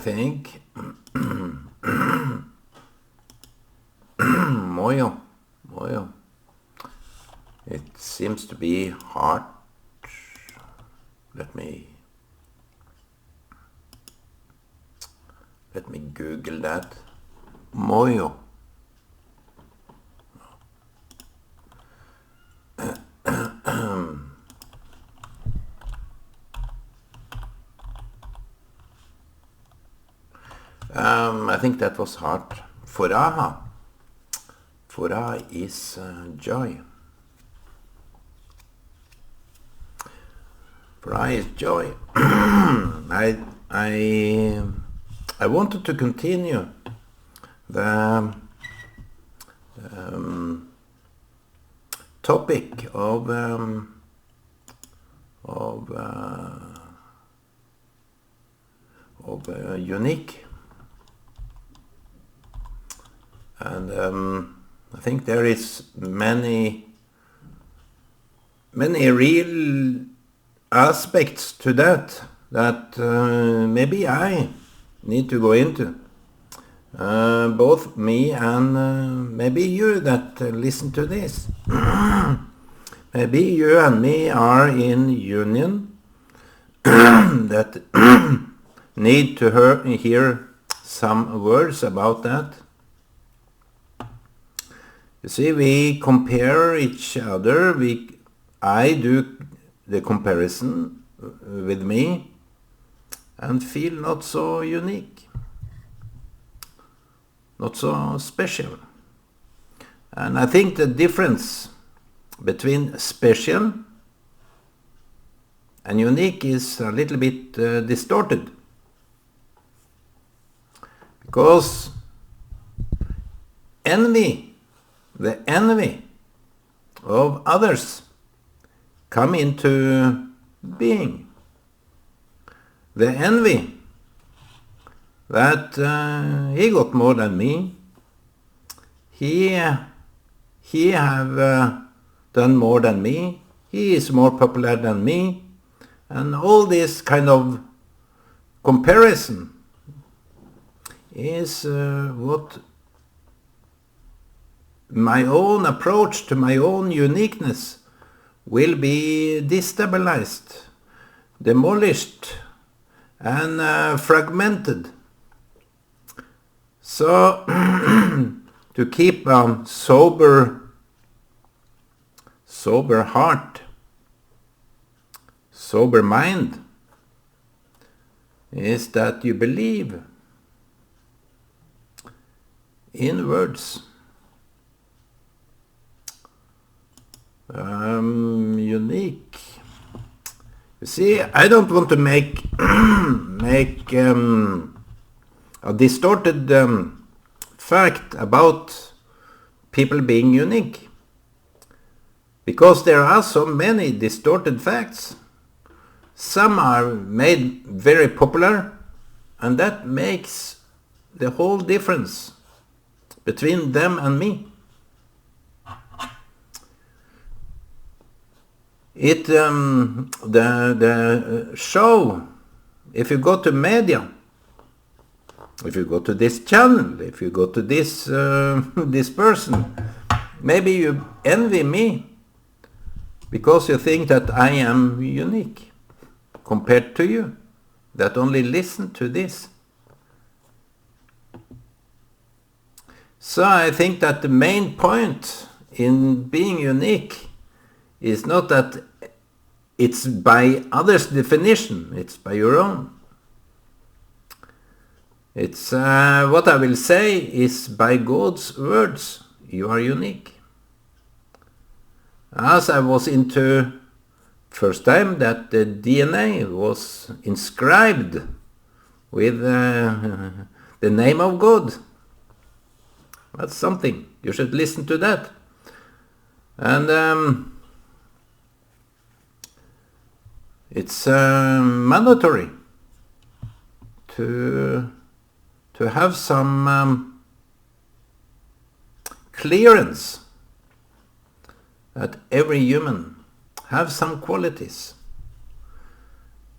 think. Moyo. It seems to be hard. Let me Google that. Moyo. I think that was hard. Furaha. Furaha is joy. Furaha is joy. I wanted to continue the topic of unique, and I think there is many real aspects to that maybe I need to go into. Both me and maybe you that listen to this. Maybe you and me are in union that need to hear some words about that. You see, we compare each other. I do the comparison with me and feel not so unique, not so special. And I think the difference between special and unique is a little bit distorted. Because the envy of others come into being. The envy that he got more than me, he have done more than me, he is more popular than me, and all this kind of comparison is what my own approach to my own uniqueness will be destabilized, demolished, and fragmented. So to keep a sober heart, sober mind, is that you believe in words. Unique. You see, I don't want to make a distorted fact about people being unique, because there are so many distorted facts. Some are made very popular, and that makes the whole difference between them and me. The show, if you go to media, if you go to this channel, if you go to this this person, maybe you envy me because you think that I am unique compared to you that only listen to this. So I think that the main point in being unique is not that it's by others' definition, it's by your own. It's what I will say is by God's words, you are unique. As I was into first time that the DNA was inscribed with the name of God. That's something. You should listen to that. And it's mandatory to have some clearance that every human have some qualities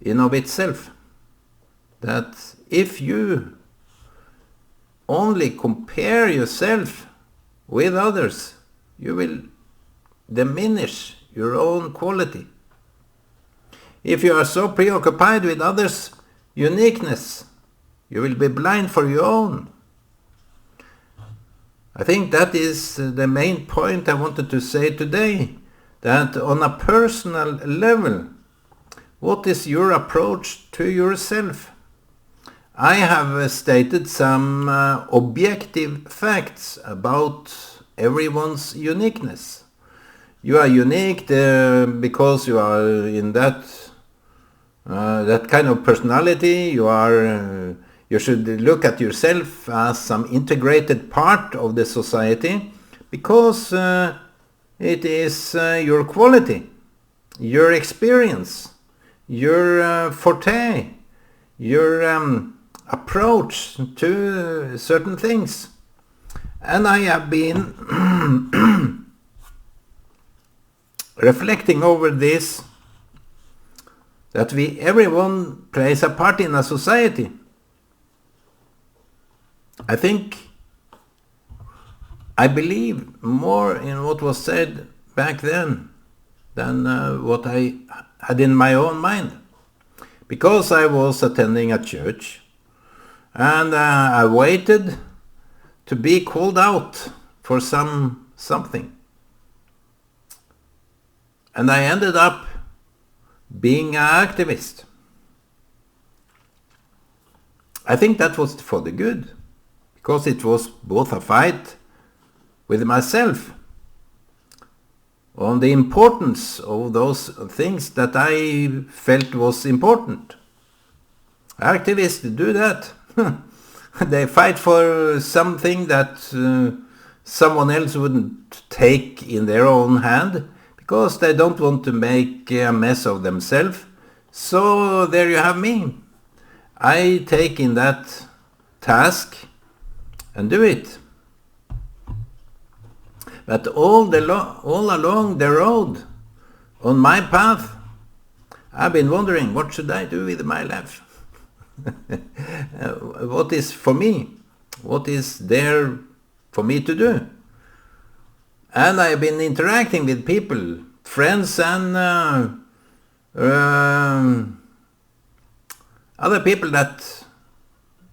in of itself that if you only compare yourself with others, you will diminish your own quality. If you are so preoccupied with others' uniqueness, you will be blind for your own. I think that is the main point I wanted to say today, that on a personal level, what is your approach to yourself? I have stated some objective facts about everyone's uniqueness. You are unique because you are in that kind of personality. You should look at yourself as some integrated part of the society, because it is your quality, your experience, your forte, your approach to certain things. And I have been reflecting over this, that everyone plays a part in a society. I believe more in what was said back then than what I had in my own mind. Because I was attending a church, and I waited to be called out for something. And I ended up being an activist. I think that was for the good, because it was both a fight with myself on the importance of those things that I felt was important. Activists do that. They fight for something that someone else wouldn't take in their own hand, because they don't want to make a mess of themselves. So there you have me. I take in that task and do it. But all along the road, on my path, I've been wondering, what should I do with my life? What is for me? What is there for me to do? And I've been interacting with people, friends and other people that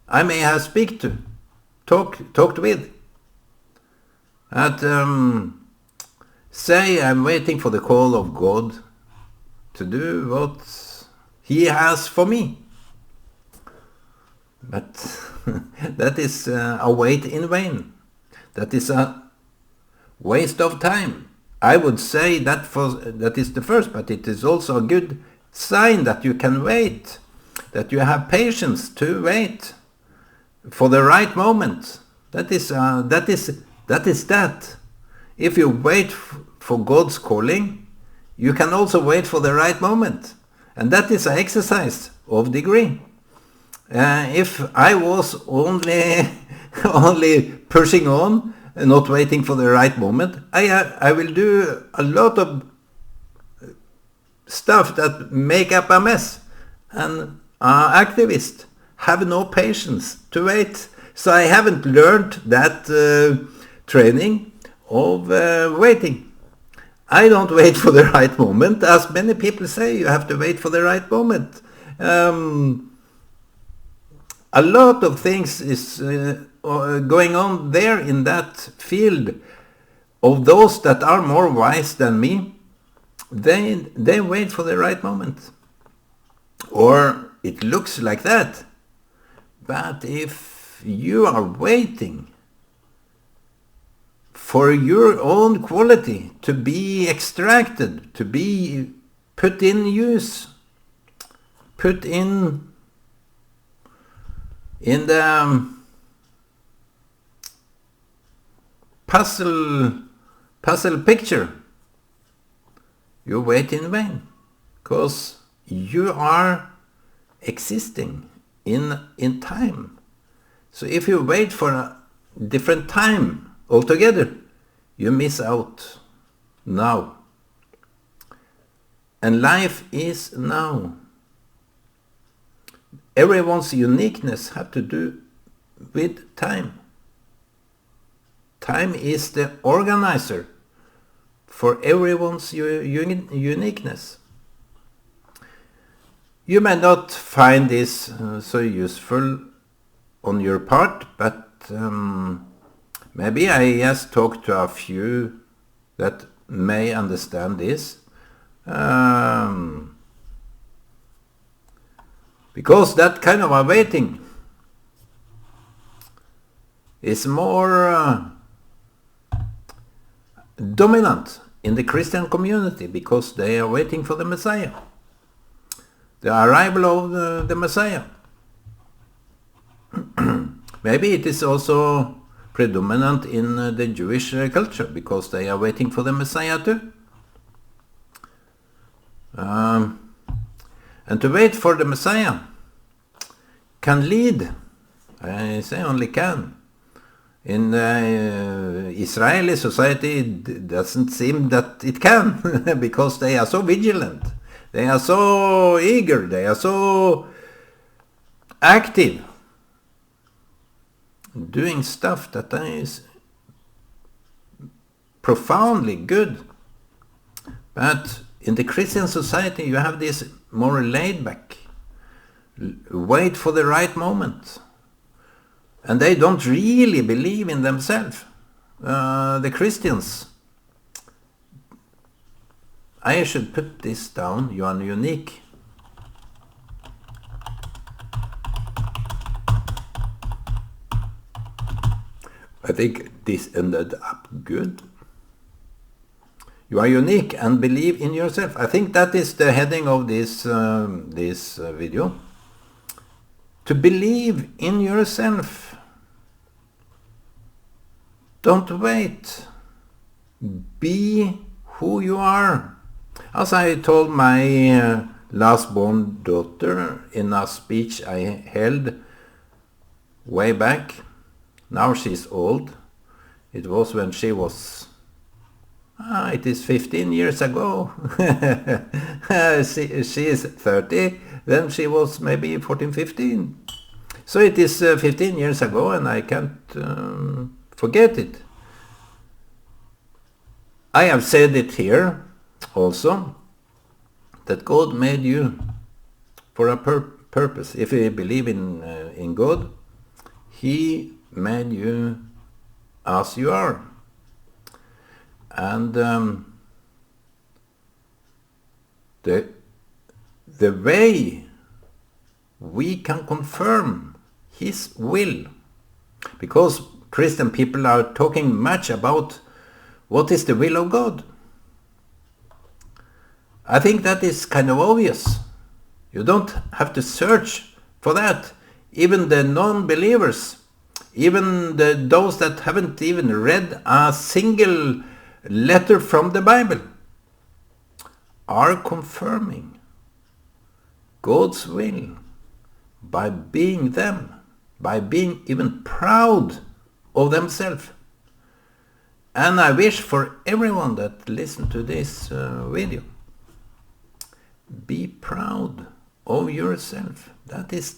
I may have talked with. That say I'm waiting for the call of God to do what He has for me. But that is a wait in vain. That is a waste of time. I would say that is the first, but it is also a good sign that you can wait, that you have patience to wait for the right moment. That is that. If you wait for God's calling, you can also wait for the right moment. And that is an exercise of degree. If I was only pushing on and not waiting for the right moment, I will do a lot of stuff that make up a mess. And activists have no patience to wait. So I haven't learned that training of waiting. I don't wait for the right moment. As many people say, you have to wait for the right moment. A lot of things is going on there in that field of those that are more wise than me. They wait for the right moment. Or it looks like that. But if you are waiting for your own quality to be extracted, to be put in use, put in the puzzle picture, you wait in vain, because you are existing in time. So if you wait for a different time altogether, you miss out now. And life is now. everyone's uniqueness have to do with time. Time is the organizer for everyone's uniqueness. You may not find this so useful on your part, but maybe I just talk to a few that may understand this. Because that kind of a waiting is more dominant in the Christian community, because they are waiting for the Messiah, the arrival of the Messiah. Maybe it is also predominant in the Jewish culture, because they are waiting for the Messiah too. And to wait for the Messiah can lead, I say only can. In Israeli society, it doesn't seem that it can, because they are so vigilant, they are so eager, they are so active, doing stuff that is profoundly good. But in the Christian society, you have this more laid back, wait for the right moment. And they don't really believe in themselves. The Christians, I should put this down, you are unique. I think this ended up good. You are unique and believe in yourself. I think that is the heading of this video. To believe in yourself. Don't wait. Be who you are. As I told my last born daughter in a speech I held way back, now she's old. It was when she was, it is 15 years ago. She is 30, then she was maybe 14, 15. So it is 15 years ago, and I can't forget it. I have said it here also, that God made you for a purpose. If you believe in God, He made you as you are. And the way we can confirm His will, because Christian people are talking much about what is the will of God. I think that is kind of obvious. You don't have to search for that. Even the non-believers, even those that haven't even read a single letter from the Bible, are confirming God's will by being them, by being even proud of themselves. And I wish for everyone that listens to this video, be proud of yourself. I think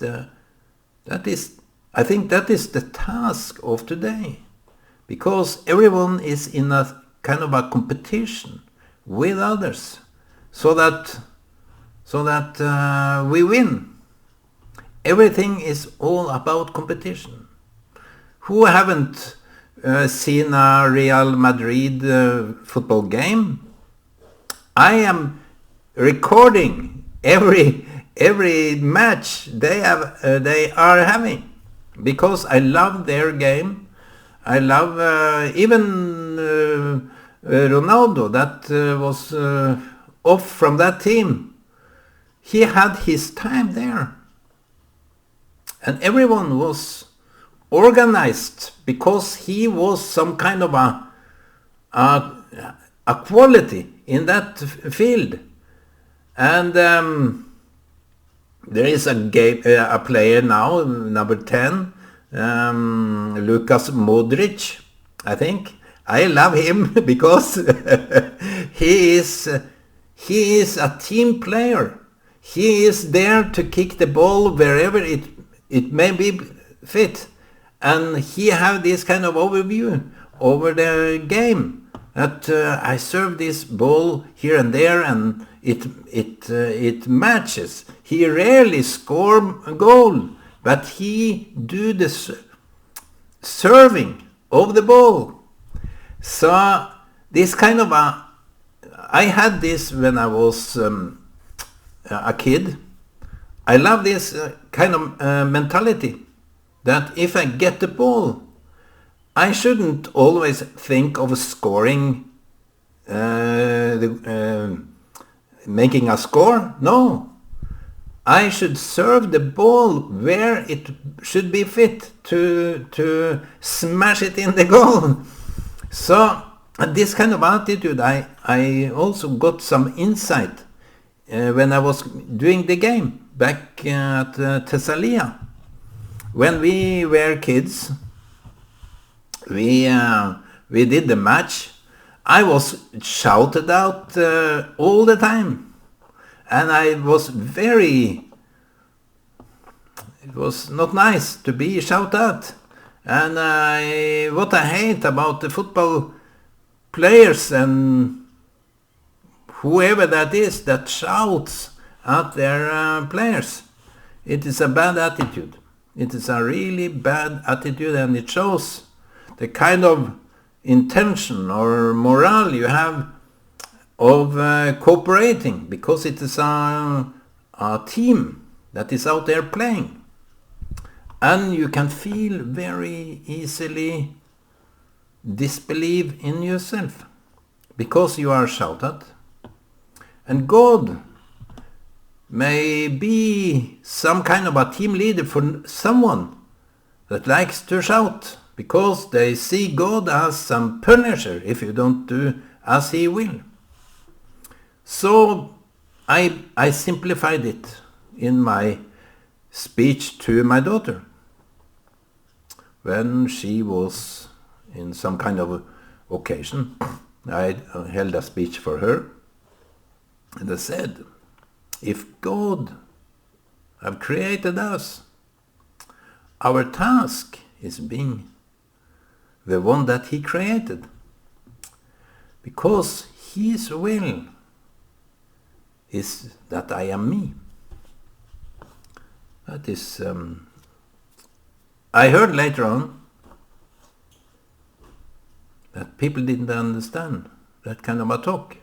that is the task of today, because everyone is in a kind of a competition with others, so that we win. Everything is all about competition. Who haven't seen a Real Madrid football game? I am recording every match they are having, because I love their game. I love even Ronaldo, that was off from that team. He had his time there, and everyone was organized because he was some kind of a quality in that field. And there is a player now, number 10, Lukas Modric, I think. I love him because he is a team player. He is there to kick the ball wherever it may be fit. And he have this kind of overview over the game. That I serve this ball here and there and it matches. He rarely score a goal, but he do the serving of the ball. So this kind of I had this when I was a kid. I love this kind of mentality that if I get the ball, I shouldn't always think of scoring, making a score. No, I should serve the ball where it should be fit to smash it in the goal. So this kind of attitude, I also got some insight when I was doing the game back at Thessalia. When we were kids, we did the match. I was shouted out all the time, and it was not nice to be shouted at. And what I hate about the football players and whoever that is that shouts at their players, it is a bad attitude. It is a really bad attitude, and it shows the kind of intention or morale you have of cooperating, because it is a team that is out there playing. And you can feel very easily disbelief in yourself because you are shouted. And God may be some kind of a team leader for someone that likes to shout, because they see God as some punisher if you don't do as he will. So I simplified it in my speech to my daughter when she was in some kind of occasion. I held a speech for her, and I said, if God have created us, our task is being the one that he created, because his will is that I am me. That is, I heard later on that people didn't understand that kind of a talk.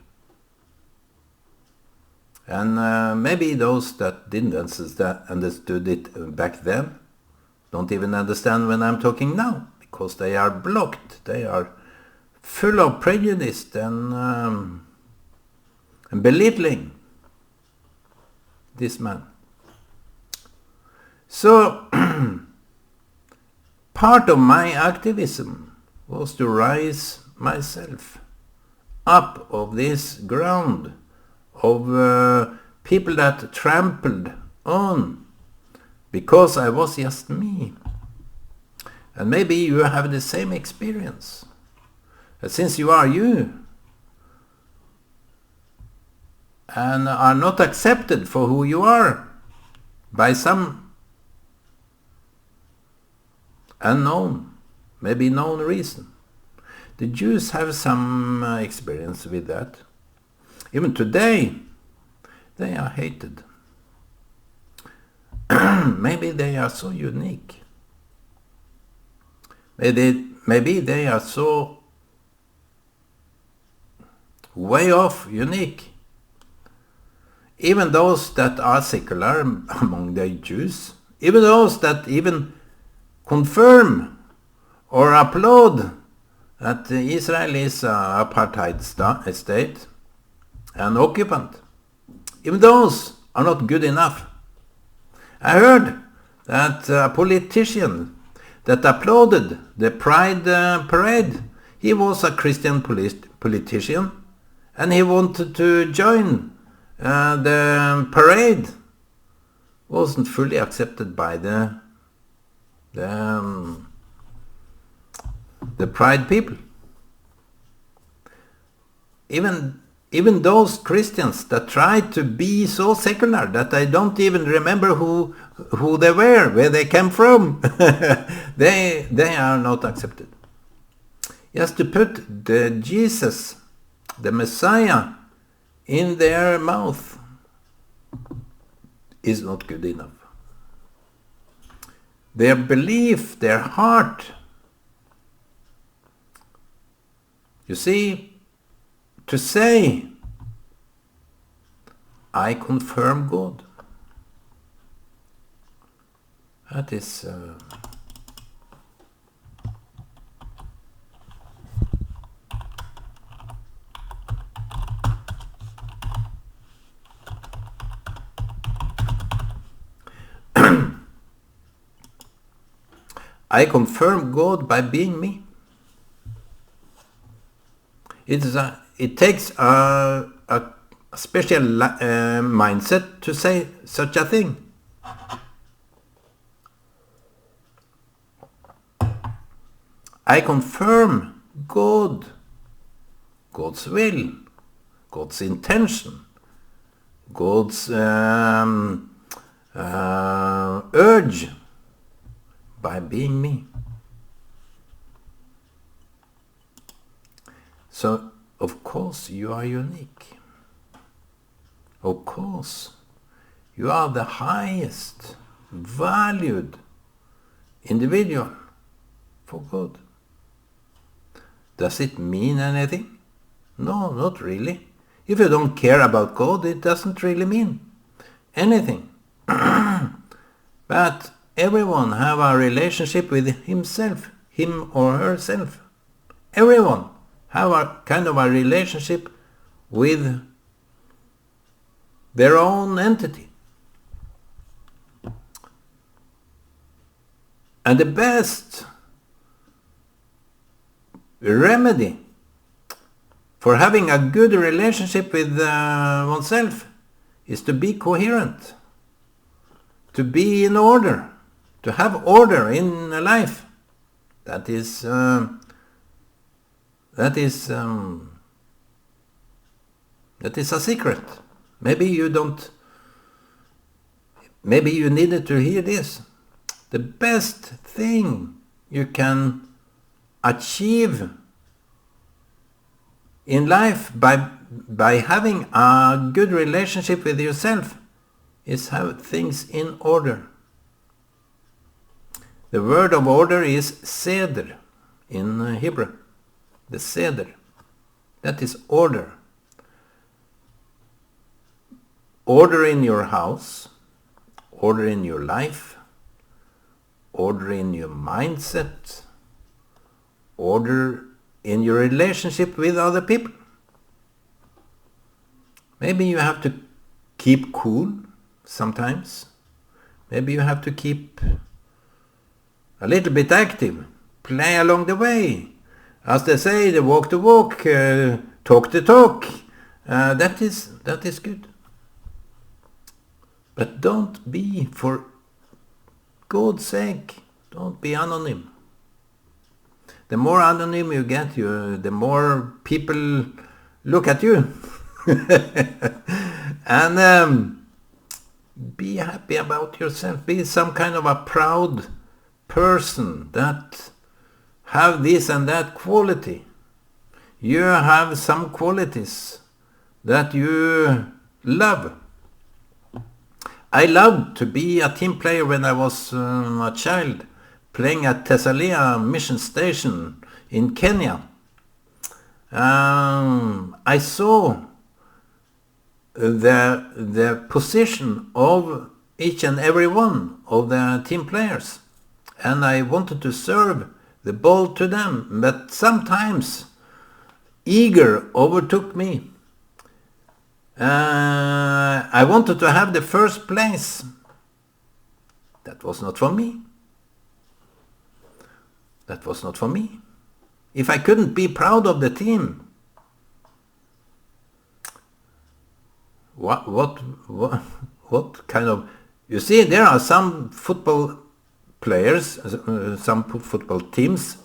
And maybe those that didn't understood it back then don't even understand when I'm talking now, because they are blocked. They are full of prejudice and belittling this man. So part of my activism was to rise myself up of this ground of people that trampled on because I was just me. And maybe you have the same experience. But since you are you and are not accepted for who you are by some unknown, maybe known reason. The Jews have some experience with that. Even today, they are hated. Maybe they are so unique. Maybe they are so way off unique. Even those that are secular among the Jews, even those that even confirm or applaud that Israel is an apartheid state, an occupant, even those are not good enough. I heard that a politician that applauded the Pride parade, he was a Christian politician, and he wanted to join the parade. Wasn't fully accepted by the Pride people. Even even those Christians that try to be so secular that I don't even remember who they were, where they came from, they are not accepted. Just to put the Jesus, the Messiah, in their mouth is not good enough. Their belief, their heart. You see, to say, I confirm God, that is I confirm God by being me. It takes a special mindset to say such a thing. I confirm God's will, God's intention, God's urge by being me. So, of course, you are unique. Of course, you are the highest valued individual for God. Does it mean anything? No, not really. If you don't care about God, it doesn't really mean anything. But everyone have a relationship with himself, him or herself. Everyone have a kind of a relationship with their own entity. And the best remedy for having a good relationship with oneself is to be coherent, to be in order, to have order in life. That is a secret. Maybe you needed to hear this. The best thing you can achieve in life by having a good relationship with yourself is have things in order. The word of order is seder in Hebrew. The seder. That is order. Order in your house, order in your life, order in your mindset, order in your relationship with other people. Maybe you have to keep cool sometimes. Maybe you have to keep a little bit active, play along the way. As they say, the walk the walk, talk the talk. That is good. But don't be, for God's sake, don't be anonym. The more anonym you get, the more people look at you. And be happy about yourself. Be some kind of a proud person that have this and that quality. You have some qualities that you love. I loved to be a team player when I was a child, playing at Tessalia Mission Station in Kenya. I saw the position of each and every one of the team players, and I wanted to serve the ball to them, but sometimes eager overtook me. I wanted to have the first place. That was not for me. That was not for me. If I couldn't be proud of the team, what kind of... You see, there are some football players, some football teams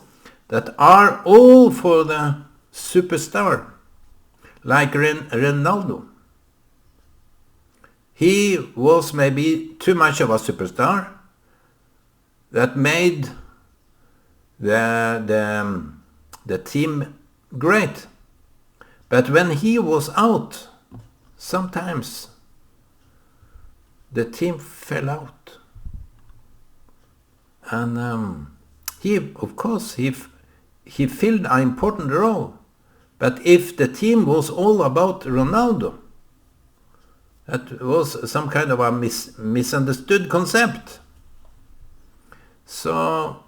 that are all for the superstar. like Ronaldo. He was maybe too much of a superstar that made the team great. But when he was out, sometimes the team fell out. And he, of course, he filled an important role. But if the team was all about Ronaldo, that was some kind of a misunderstood concept. So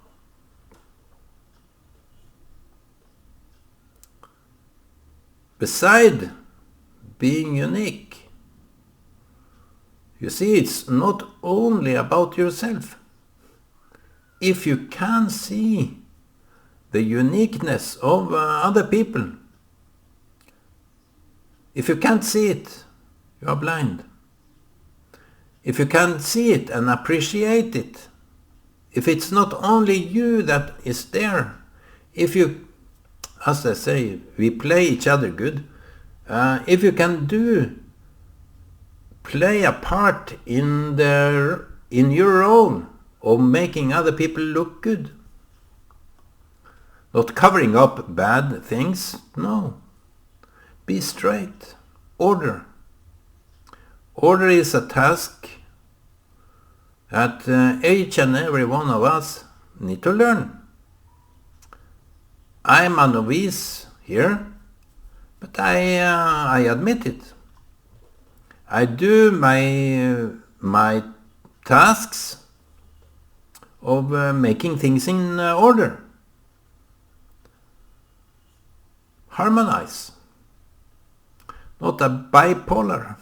beside being unique, you see, it's not only about yourself. If you can see the uniqueness of other people, if you can't see it, you are blind. If you can see it and appreciate it, if it's not only you that is there, if you, as I say, we play each other good, if you can play a part in your role of making other people look good, not covering up bad things, no. Be straight. Order. Order is a task that each and every one of us need to learn. I'm a novice here, but I admit it. I do my tasks of making things in order. Harmonize. Not a bipolar.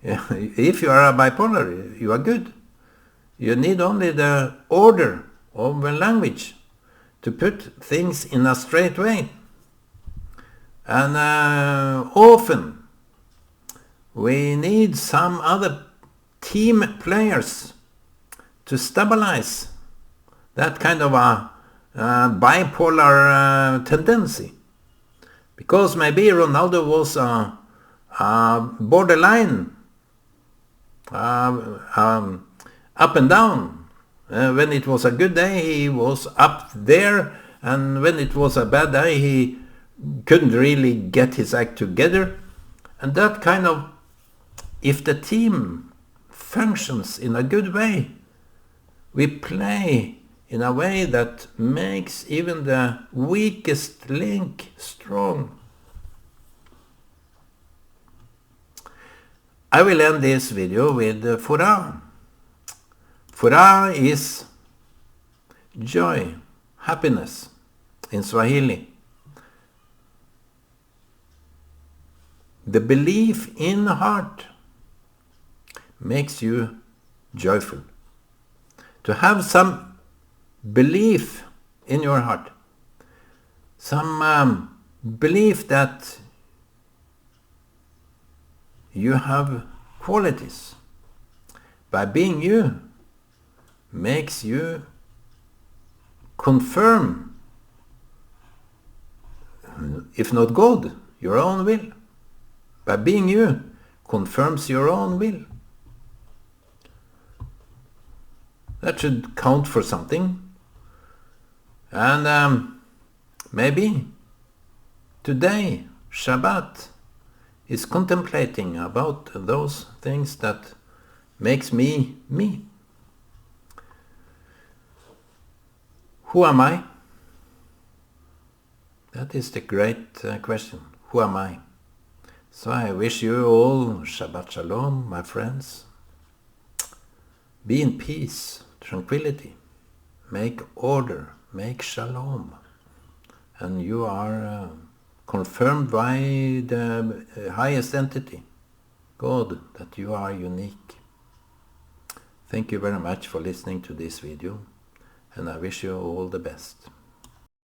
If you are a bipolar, you are good. You need only the order of a language to put things in a straight way. And often we need some other team players to stabilize that kind of a bipolar tendency. Because maybe Ronaldo was borderline, up and down. When it was a good day, he was up there, and when it was a bad day, he couldn't really get his act together. And that kind of, if the team functions in a good way, we play in a way that makes even the weakest link strong. I will end this video with furaha. Furaha is joy, happiness in Swahili. The belief in the heart makes you joyful. To have some belief in your heart, some belief that you have qualities by being you, makes you confirm, if not God, your own will. By being you, confirms your own will. That should count for something. And maybe today, Shabbat, is contemplating about those things that makes me, me. Who am I? That is the great question. Who am I? So I wish you all Shabbat Shalom, my friends. Be in peace, tranquility. Make order, make Shalom. And you are confirmed by the highest entity, God, that you are unique. Thank you very much for listening to this video, and I wish you all the best.